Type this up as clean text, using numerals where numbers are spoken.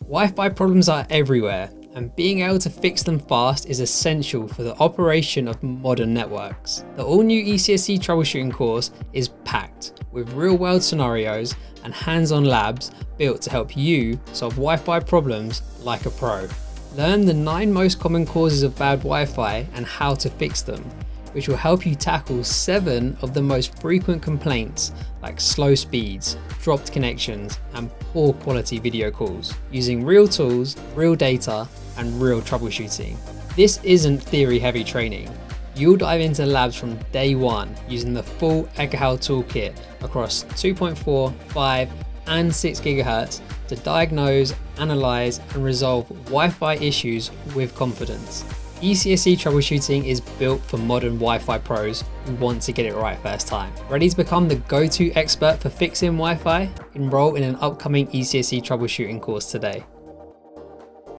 Wi-Fi problems are everywhere, and being able to fix them fast is essential for the operation of modern networks. The all-new ECSE troubleshooting course is packed with real-world scenarios and hands-on labs built to help you solve Wi-Fi problems like a pro. Learn the 9 most common causes of bad Wi-Fi and how to fix them, which will help you tackle 7 of the most frequent complaints like slow speeds, dropped connections, and poor quality video calls, using real tools, real data, and real troubleshooting. This isn't theory-heavy training. You'll dive into labs from day one using the full Ekahau toolkit across 2.4, 5, and 6 GHz to diagnose, analyze, and resolve Wi-Fi issues with confidence. ECSE troubleshooting is built for modern Wi-Fi pros who want to get it right first time. Ready to become the go-to expert for fixing Wi-Fi? Enroll in an upcoming ECSE troubleshooting course today.